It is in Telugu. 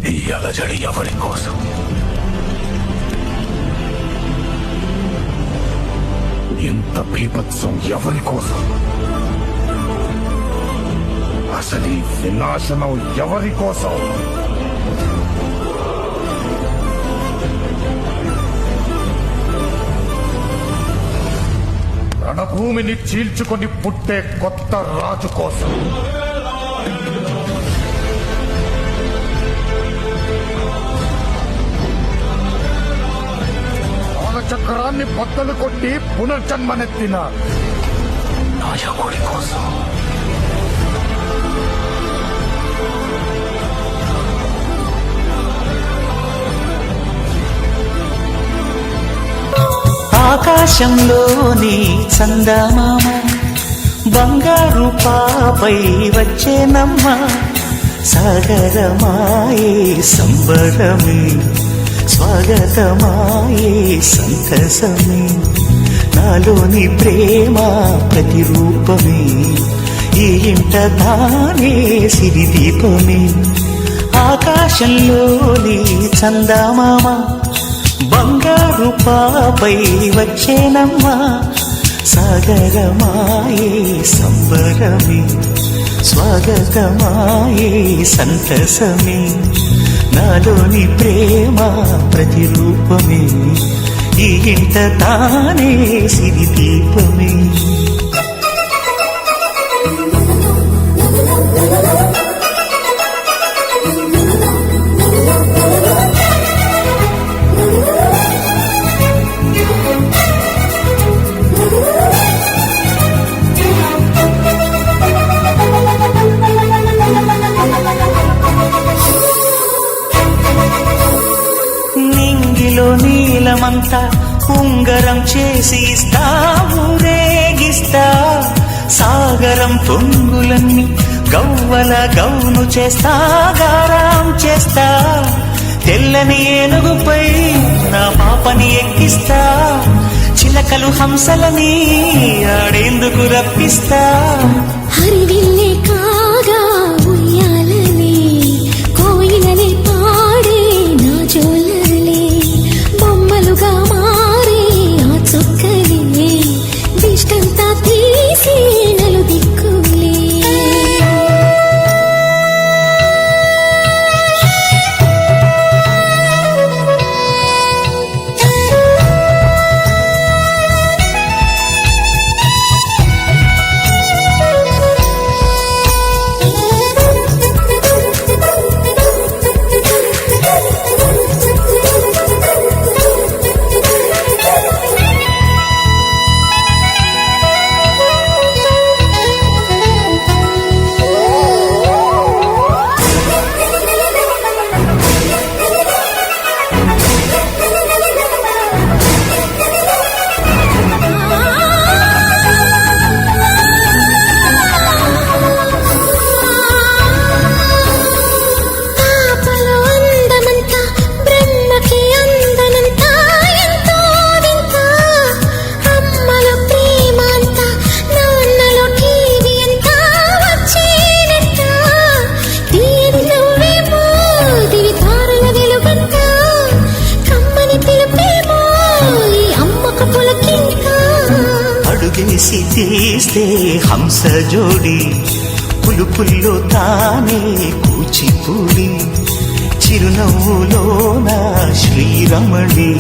ఈ అలజడి ఎవరి కోసం? ఇంత బీభత్సం ఎవరి కోసం? అసలు ఈ వినాశనం ఎవరి కోసం? రణభూమిని చీల్చుకొని పుట్టే కొత్త రాజు కోసం. చక్రాన్ని బద్దలు కొట్టి పునర్జన్మనెత్తిన నాయకుడి కోసం. ఆకాశంలోని చందమామ బంగారు పాపై వచ్చేనమ్మ. సాగరమాయే సంబరమే, స్వాగతమాయే సంతసమే. నాలోని ప్రేమ ప్రతిరూపమే, ఈ ఇంట తానే సిరిదీపమే. ఆకాశంలోని చందమామ బంగారు పాపై వచ్చేనమ్మా. సాగరమాయే సంబరమే, స్వాగతమాయే సంతసమే. నాలోని ప్రేమ ప్రతిరూపమే, ఈ ఇంట తానే సిరిదీపమే. నీలమంతా ఉంగరం చేసి ఇస్తా, ఊరేగిస్తా. సాగరం పొంగులన్నీ గవ్వల గౌను చేస్తా, గారం చేస్తా. తెల్లని ఏనుగుపై నా పాపని ఎక్కిస్తా, చిలకలు హంసలని ఆడేందుకు రప్పిస్తా. హరివిల్లే కాగా ఉయ్యాలనే, కోయిలనే పాడే నా జోలలే. బొమ్మలుగా మారే ఆ చుక్కలే, దిష్టంతా తీసి నలు దిక్కులే. అడుగేసి తీస్తే హంస జోడి, పులుపుల్లో తానే కూచిపూడి. చిరునవ్వులో నా శ్రీరమణి.